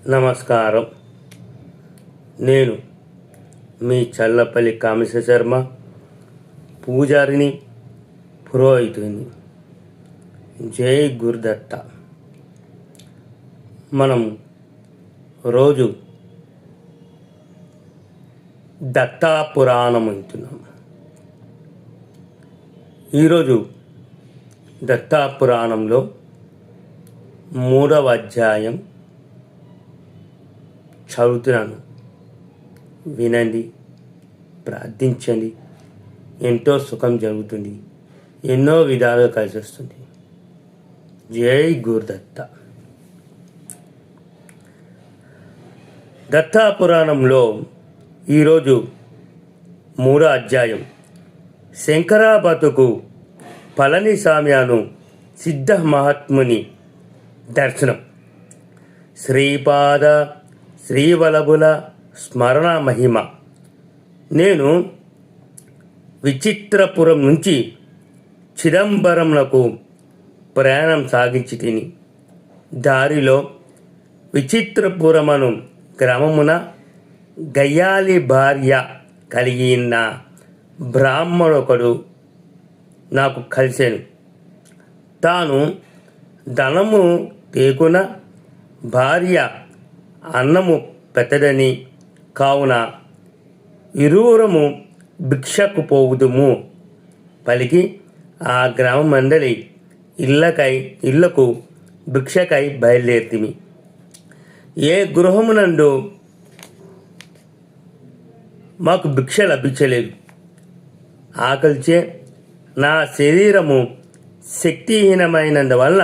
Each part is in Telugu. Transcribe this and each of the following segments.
నమస్కారం. నేను మీ చల్లపల్లి కామేశ్వర శర్మ, పూజారిని, పురోహితుని. జై గురుదత్త. మనం రోజు దత్తా పురాణం వింటున్నాం. ఈరోజు దత్తా పురాణంలో 3వ అధ్యాయం చదువుతున్నాను. వినండి, ప్రార్థించండి. ఎంతో సుఖం జరుగుతుంది, ఎన్నో విధాలుగా కలిసి వస్తుంది. జై గురుదత్త. దత్తా పురాణంలో ఈరోజు 3వ అధ్యాయం శంకరాబతుకు పళనిస్వామిను సిద్ధ మహాత్ముని దర్శనం. శ్రీపాద శ్రీవల్లభుల స్మరణ మహిమ. నేను విచిత్రపురం నుంచి చిదంబరంలకు ప్రయాణం సాగించి తిని దారిలో విచిత్రపురమను గ్రామమున గయ్యాలి భార్య కలిగిన బ్రాహ్మణొకడు నాకు కలిశాను. తాను ధనము తేకున భార్య అన్నము పెట్టదని, కావున ఇరువురము భిక్షకు పోవుదుము పలికి ఆ గ్రామమందలి ఇళ్లకు భిక్షకై బయలుదేరితిమి. ఏ గృహమునందు మాకు భిక్ష లభించలేదు. ఆకలిచే నా శరీరము శక్తిహీనమైనందువల్ల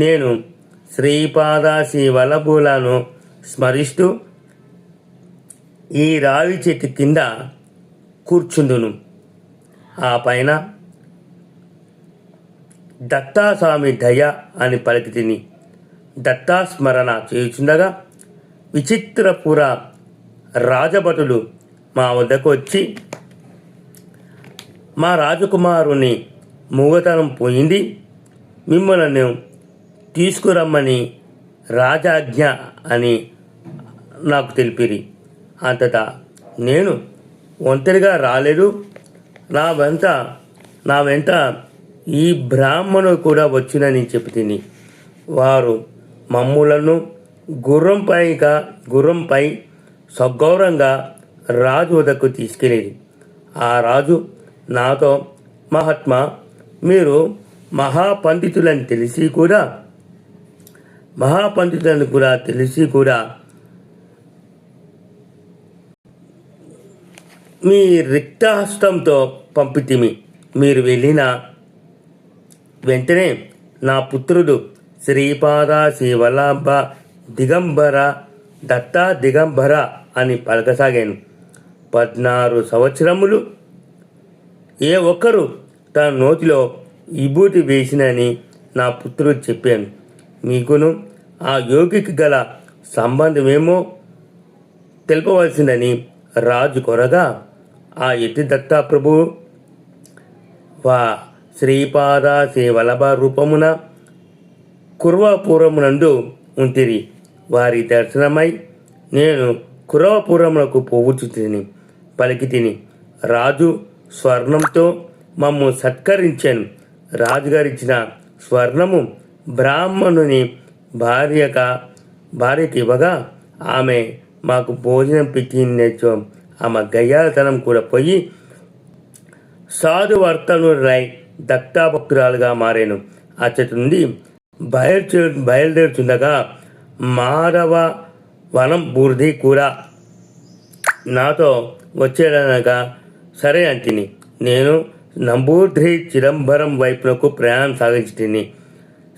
నేను శ్రీపాద శ్రీవల్లభులను స్మరిస్తూ ఈ రావి చెట్టు కింద కూర్చుందును. ఆ పైన దత్తాస్వామి దయ అని పలికి తిని దత్తాస్మరణ చేయుచుండగా విచిత్రపుర రాజభటులు మా వద్దకు వచ్చి, మా రాజకుమారుని మూగతనం పోయింది, మిమ్మల్ని తీసుకురమ్మని రాజాజ్ఞ అని నాకు తెలిపిరి. అంతటా నేను ఒంటరిగా రాలేదు, నా వెంట ఈ బ్రాహ్మణుడు కూడా వచ్చినని చెప్పి తిని వారు మమ్ములను గుర్రంపై సగౌరవంగా రాజు వద్దకు తీసుకెళ్ళేది. ఆ రాజు నాతో, మహాత్మా, మీరు మహాపండితులని తెలిసి కూడా మీ రిక్తహస్తంతో పంపితిమి. మీరు వెళ్ళిన వెంటనే నా పుత్రుడు శ్రీపాద శ్రీవల్లభ దిగంబర దత్తా దిగంబర అని పలకసాగాను. 14 సంవత్సరములు ఏ ఒక్కరు తన నోటిలో విభూతి వేసినని నా పుత్రుడు చెప్పాను. మీకును ఆ యోగికి గల సంబంధమేమో తెలుపవలసిందని రాజు కొరగా, ఆ ఎట్టి దత్తా ప్రభువు శ్రీపాద శ్రీవల్లభ రూపమున కురవపురమునందు ఉంటిరి. వారి దర్శనమై నేను కురవపురమునకు పోవచ్చు పలికి తిని రాజు స్వర్ణంతో మమ్ము సత్కరించాను. రాజుగారిచ్చిన స్వర్ణము బ్రాహ్మణుని భార్యకి ఇవ్వగా ఆమె మాకు భోజనం పెట్టినచో ఆమె గయ్యాలతనం కూడా పోయి సాధువర్తనులై దత్తాభక్తురాలుగా మారాను. అచ్చటి నుండి బయలుదేరుచుండగా మాధవ వనం బూర్ది కూడా నాతో వచ్చేదనగా సరే అంటిని. నేను నంబూద్రి చిదంబరం వైపునకు ప్రయాణం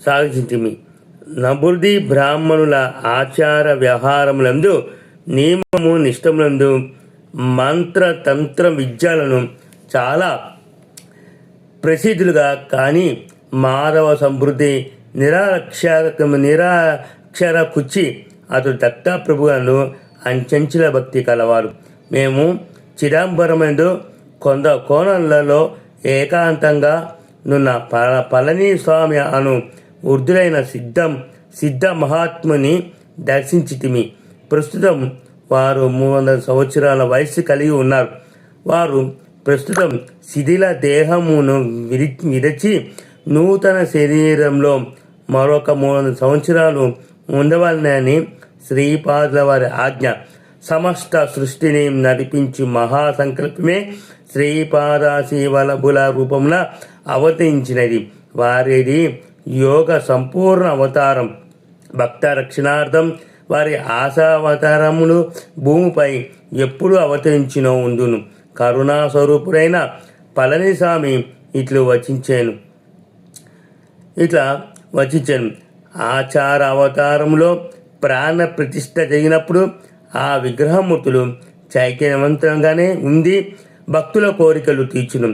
సాగించితిమి. నంబూద్రి బ్రాహ్మణుల ఆచార వ్యవహారములందు, నియమము నిష్టములందు, మంత్ర తంత్ర విద్యలను చాలా ప్రసిద్ధులుగా, కానీ మాధవ సమృద్ధి నిరాక్షర కుచ్చి అతడు దత్తా ప్రభువులను అంచెంచుల భక్తి కలవారు. మేము చిదంబరమందు కోణాలలో ఏకాంతంగా నున్న పళనిస్వామి అను వృద్ధులైన సిద్ధ మహాత్ముని దర్శించితిమి. ప్రస్తుతం వారు 300 సంవత్సరాల వయస్సు కలిగి ఉన్నారు. వారు ప్రస్తుతం శిథిల దేహమును విరచి నూతన శరీరంలో మరొక 300 సంవత్సరాలు ఉండవాలని శ్రీపాదుల వారి ఆజ్ఞ. సమస్త సృష్టిని నడిపించి మహాసంకల్పమే శ్రీపాదశివల్లభుల రూపమున అవతరించినది. వారిది యోగ సంపూర్ణ అవతారం. భక్త రక్షణార్థం వారి ఆశావతారములు భూమిపై ఎప్పుడు అవతరించినో ఉండును. కరుణా స్వరూపుడైన పళనిస్వామి ఇట్లా వచించాను. ఆచార అవతారంలో ప్రాణ ప్రతిష్ఠ జరిగినప్పుడు ఆ విగ్రహమూర్తులు చైతన్యవంతంగానే ఉంది భక్తుల కోరికలు తీర్చును.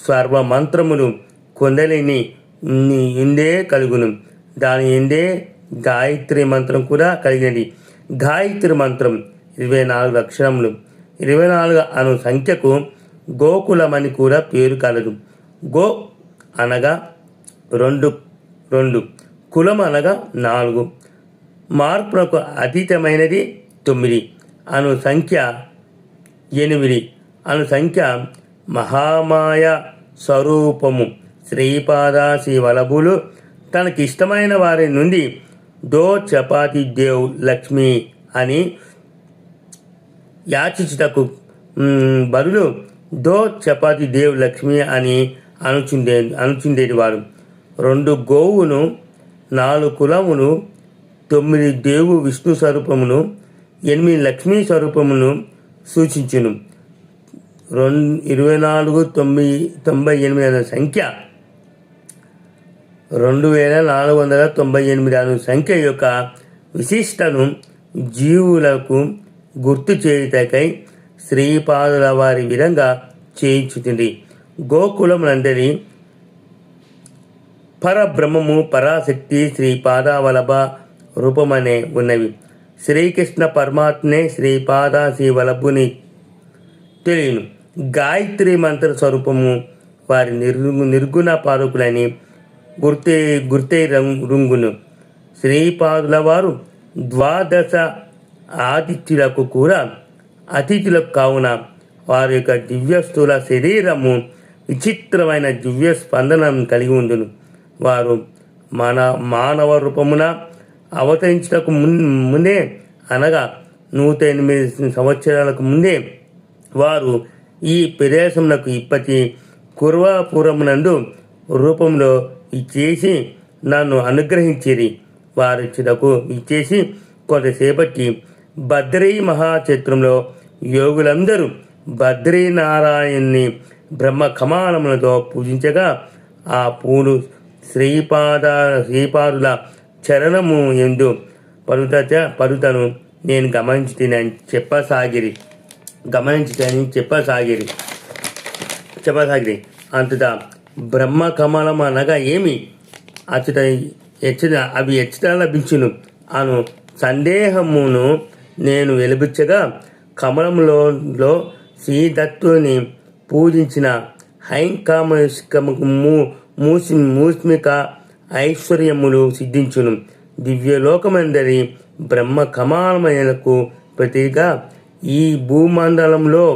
సర్వమంత్రములు కొందలిని ఇందే కలుగును. దాని ఎందే గాయత్రి మంత్రం కూడా కలిగినది. గాయత్రి మంత్రం 24 అక్షరములు. 24 అను సంఖ్యకు గోకులమని కూడా పేరు కలదు. గో అనగా 2, కులం అనగా 4, మార్పునకు అతీతమైనది 9 అను సంఖ్య 8 అను సంఖ్య మహామాయ స్వరూపము. శ్రీపాదశివల్లభులు తనకిష్టమైన వారి నుండి దో చపాతి దేవ్ లక్ష్మి అని యాచించుటకు బదులు దో చపాతి దేవ్ లక్ష్మి అని అనుచుండేవాడు. 2 గోవును, 4 కులమును, 9 దేవు విష్ణు స్వరూపమును, 8 లక్ష్మీ స్వరూపమును సూచించును. 2498 అనే సంఖ్య 2498 అను సంఖ్య యొక్క విశిష్టను జీవులకు గుర్తు చేయుటకై శ్రీపాదుల వారి విధంగా చేయించుతుంది. గోకులములందరి పరబ్రహ్మము పరాశక్తి శ్రీపాదవల్లభ రూపమనే ఉన్నవి. శ్రీకృష్ణ పరమాత్మే శ్రీపాదశివల్లభుని తెలియను. గాయత్రి మంత్ర స్వరూపము వారి నిర్గుణ పాదకులని గుర్తై రుంగును. శ్రీపాదుల వారు 12 ఆదిత్యులకు కూడా అతిథులకు కావున వారి యొక్క దివ్య స్థూల శరీరము విచిత్రమైన దివ్య స్పందనం కలిగి ఉండును. వారు మానవ రూపమున అవతరించటకు ముందే అనగా 108 సంవత్సరాలకు ముందే వారు ఈ ప్రదేశమునకు ఇప్పటి కుర్వాపురమునందు రూపంలో ఇచ్చేసి నన్ను అనుగ్రహించిరి. వారిచ్చటకు ఇచ్చేసి కొంతసేపటి బద్రీ మహాక్షేత్రంలో యోగులందరూ బద్రీనారాయణ్ణి బ్రహ్మ కమాలములతో పూజించగా ఆ పూలు శ్రీపాదుల చరణము ఎందు పడుతను నేను గమనించుతని చెప్పసాగిరి. అంతటా బ్రహ్మ కమలం అనగా ఏమి, అవి ఎచ్చట లభించును అను సందేహమును నేను వెలిబుచ్చగా కమలంలో శ్రీదత్తుని పూజించిన మూస్మిక ఐశ్వర్యములు సిద్ధించును. దివ్యలోకమందరి బ్రహ్మ కమాలములకు ప్రతిగా ఈ భూమండలంలో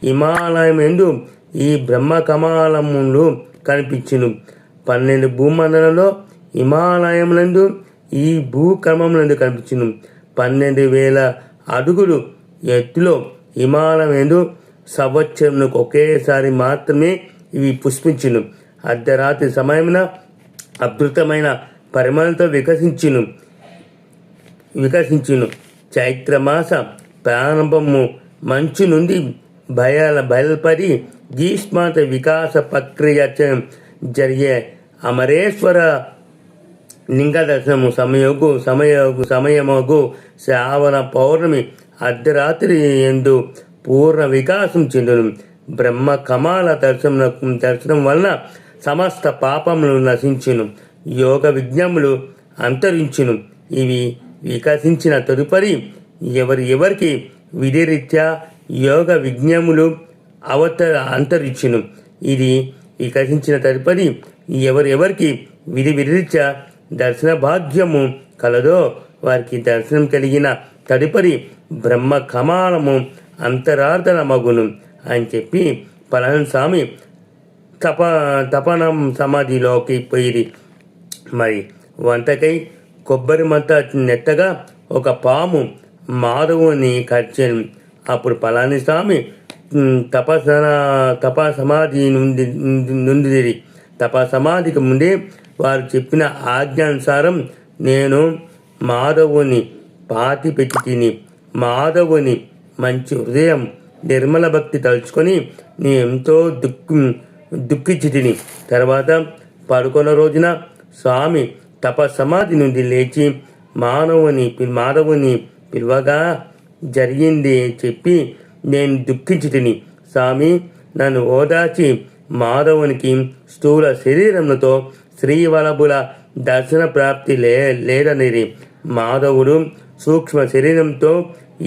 హిమాలయమందు ఈ బ్రహ్మ కమాలములు కనిపించును. 12 భూమండలంలో హిమాలయములందు ఈ భూకర్మములందు కనిపించును. 12,000 అడుగులు ఎత్తులో హిమాలయమందు సంవత్సరమునకు ఒకేసారి మాత్రమే ఇవి పుష్పించును. అర్ధరాత్రి సమయమున అద్భుతమైన పరిమళంతో వికసించును. చైత్రమాస ప్రారంభము మంచు నుండి బయలుపడి గ్రీష్మాంత వికాస ప్రక్రియ జరిగే అమరేశ్వర లింగ దర్శనము సమయమగు శ్రావణ పౌర్ణమి అర్ధరాత్రి ఎందు పూర్ణ వికాసం చెందును. బ్రహ్మ కమాల దర్శనం వలన సమస్త పాపములు నశించును. యోగ విజ్ఞములు అంతరించును. ఇవి వికసించిన తదుపరి ఎవరికి విధిరీత్యా యోగ విజ్ఞములు అంతరించును. ఇది వికసించిన తదుపరి ఎవరికి విధిరీత్యా దర్శన భాగ్యము కలదో వారికి దర్శనం కలిగిన తదుపరి బ్రహ్మ కమాలము అంతరార్థన మగును అని చెప్పి పళనిస్వామి తపనం సమాధిలోకి పోయి మరి వంటకై కొబ్బరి మంట నెట్టగా ఒక పాము మాధవుని కరిచాను. అప్పుడు పళనిస్వామి తపసమాధి నుండి తపసమాధికి ముందే వారు చెప్పిన ఆజ్ఞానుసారం నేను మాధవుని పాతి పెట్టి తిని మాధవుని మంచి హృదయం నిర్మల భక్తి తలుచుకొని నేను ఎంతో దుఃఖించి తిని తర్వాత పడుకున్న రోజున స్వామి తపసమాధి నుండి లేచి మాధవుని పిలువగా జరిగింది చెప్పి నేను దుఃఖించి తిని స్వామి నన్ను ఓదార్చి మాధవునికి స్థూల శరీరంతో శ్రీవల్లభుల దర్శన ప్రాప్తి లేదనేది. మాధవుడు సూక్ష్మ శరీరంతో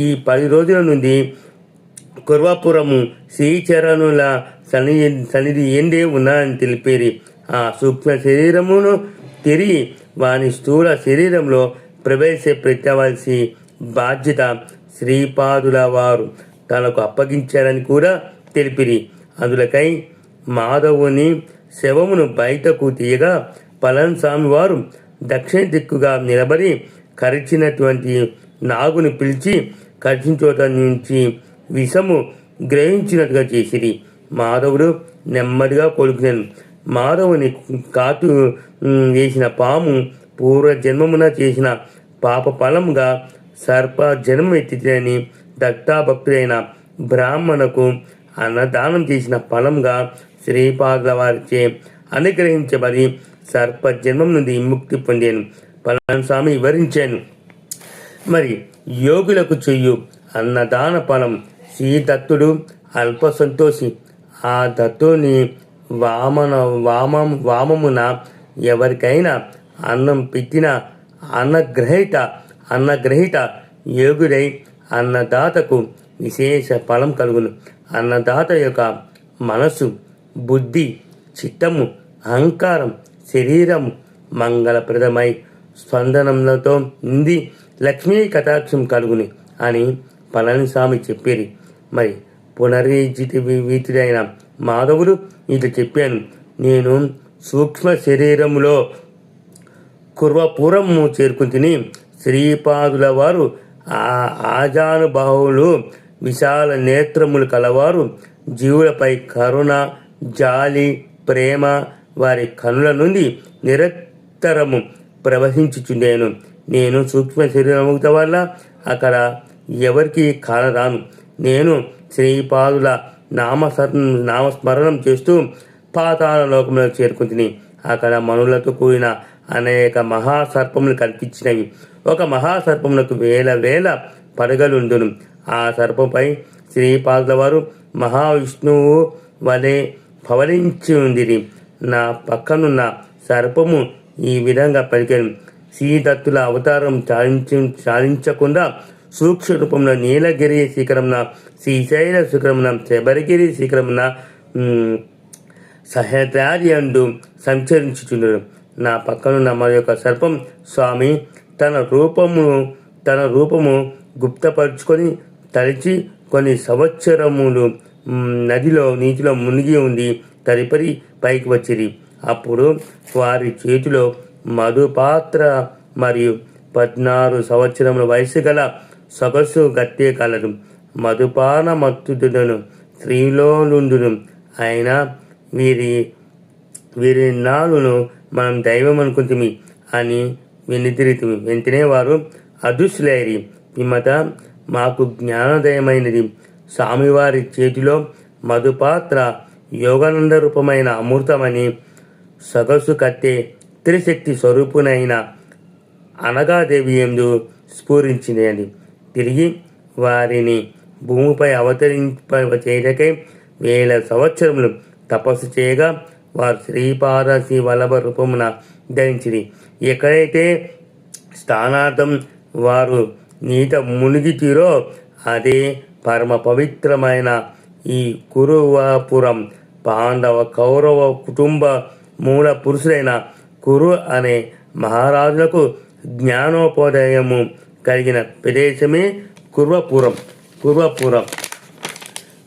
ఈ 10 రోజుల నుండి కుర్వాపురము శ్రీచరణుల సన్నిధి ఏందే ఉన్నాయని తెలిపేది. ఆ సూక్ష్మ శరీరమును తిరిగి వాని స్థూల శరీరంలో ప్రవేశపెట్టవలసి బాధ్యత శ్రీపాదుల వారు తనకు అప్పగించారని కూడా తెలిపిరి. అందులకై మాధవుని శవమును బయటకు తీయగా పళనిస్వామి వారు దక్షిణ దిక్కుగా నిలబడి కరిచినటువంటి నాగుని పిలిచి కరిచిన చోట నుంచి విషము గ్రహించినట్టుగా చేసిరి. మాధవుడు నెమ్మదిగా కోలుకున్నాను. మాధవుని కాటు వేసిన పాము పూర్వజన్మమున చేసిన పాప ఫలముగా సర్ప జన్మ ఎత్తిదని దత్తాభక్తుడైన బ్రాహ్మణకు అన్నదానం చేసిన ఫలంగా శ్రీపాదుల వారిచే అనుగ్రహించబడి సర్ప జన్మం నుండి విముక్తి పొందాను పళనిస్వామి వివరించాను. మరి యోగులకు చెయ్యు అన్నదాన ఫలం శ్రీదత్తుడు అల్ప సంతోషి. ఆ దత్తుని వామమున ఎవరికైనా అన్నం పెట్టిన అన్నగ్రహీత యోగుడై అన్నదాతకు విశేష ఫలం కలుగును. అన్నదాత యొక్క మనసు, బుద్ధి, చిత్తము, అహంకారం, శరీరం మంగళప్రదమై స్పందనలతో నింది లక్ష్మీ కటాక్షం కలుగుని అని పళనిస్వామి చెప్పేది. మరి పునరుజ్జీవితుడైన మాధవుడు ఇట్లా చెప్పాను, నేను సూక్ష్మ శరీరములో కుర్వపురము చేరుకుని శ్రీపాదుల వారు ఆజానుబాహువులు విశాల నేత్రములు కలవారు జీవులపై కరుణ, జాలి, ప్రేమ వారి కనుల నుండి నిరంతరము ప్రవహించుచుండేను. నేను సూక్ష్మ శరీరముత వల్ల అక్కడ ఎవరికి కానరాను. నేను శ్రీపాదుల నామస్మరణం చేస్తూ పాతాళ లోకంలో చేరుకుంటుని అక్కడ మనులతో కూడిన అనేక మహాసర్పములు కల్పించినవి. ఒక మహాసర్పములకు వేల పడగలుండును. ఆ సర్పంపై శ్రీపాదుల వారు మహావిష్ణువు వలె పవలించి ఉందిరి. నా పక్కనున్న సర్పము ఈ విధంగా పలికాను, శ్రీదత్తుల అవతారం చాలించకుండా సూక్ష్మ రూపంలో నీలగిరి శిఖరమున, శ్రీశైల శిఖరమున, శబరిగిరి శిఖరమున సహ్యాద్రి అందు సంచరించుచుండరు. నా పక్కనున్న మరొక సర్పం స్వామి తన రూపము గుప్తపరుచుకొని తలిచి కొన్ని సంవత్సరములు నీటిలో మునిగి ఉండి తదుపరి పైకి వచ్చిరి. అప్పుడు వారి చేతిలో మధుపాత్ర మరియు 14 సంవత్సరముల వయసు గల సొగసు గట్టే కలదు. మధుపాన మత్తుడును స్త్రీలోనుండును. అయినా వీరి నాలును మనం దైవం అనుకుంటుమి అని వెనుతిరిగితిమి. వెంటనే వారు అదృశ్యులైరి. పిమ్మట మాకు జ్ఞానోదయమైనది. స్వామివారి చేతిలో మధుపాత్ర యోగానంద రూపమైన అమృతమని సొగసు కట్టే త్రిశక్తి స్వరూపునైన అనగాదేవి ఎందు స్ఫురించింది. తిరిగి వారిని భూమిపై చేయటకై 1000 సంవత్సరములు తపస్సు చేయగా వారు శ్రీపాద శ్రీ వల్లభ రూపమున ధరించిరి. ఎక్కడైతే స్థానార్థం వారు నీట మునిగితిరో అదే పరమ పవిత్రమైన ఈ కురువాపురం. పాండవ కౌరవ కుటుంబ మూల పురుషులైన కురు అనే మహారాజులకు జ్ఞానోపాధ్యాయము కలిగిన ప్రదేశమే కుర్వపురం.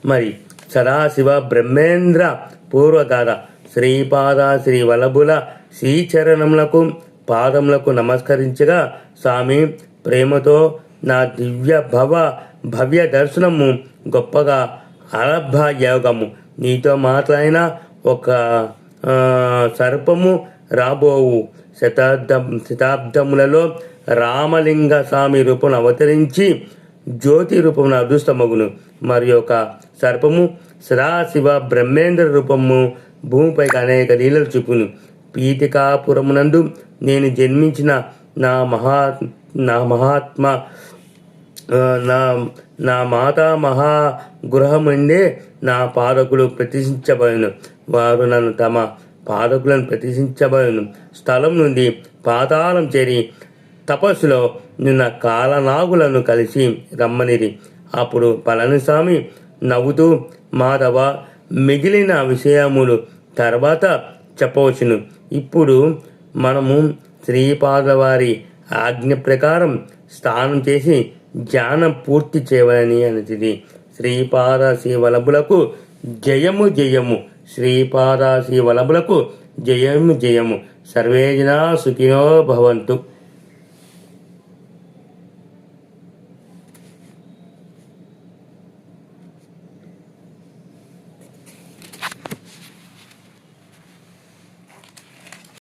మరి సదాశివ బ్రహ్మేంద్ర పూర్వగాథ. శ్రీపాద శ్రీ వల్లభుల శ్రీచరణములకు పాదములకు నమస్కరించగా, స్వామి, ప్రేమతో నా భవ్య దర్శనము గొప్పగా అలభ యోగము. నీతో మాట్లాడిన ఒక సర్పము రాబోవు శతాబ్దములలో రామలింగ స్వామి రూపం అవతరించి జ్యోతి రూపమున అదృష్టమగును. మరి ఒక సర్పము సదాశివ బ్రహ్మేంద్ర రూపము భూమిపైకి అనేక లీలలు చూపును. పీఠికాపురమునందు నేను జన్మించిన నా మాతా మహాగృహముందే నా పాదకులు ప్రతిష్ఠించబడును. వారు నన్ను తమ పాదకులను ప్రతిష్ఠించబడును స్థలం నుండి పాతాళం చేరి తపస్సులో నిన్న కాలనాగులను కలిసి రమ్మనిరి. అప్పుడు పళనిస్వామి నవ్వుతూ, మాధవ, మిగిలిన విషయములు తర్వాత చెప్పవచ్చును. ఇప్పుడు మనము శ్రీపాదవారి ఆజ్ఞ ప్రకారం స్నానం చేసి ధ్యానం పూర్తి చేయవలని అనిది. శ్రీపాద శ్రీ వల్లభులకు జయము. శ్రీపాద శ్రీ వల్లభులకు జయము. సర్వే జనా సుఖినో భవంతు.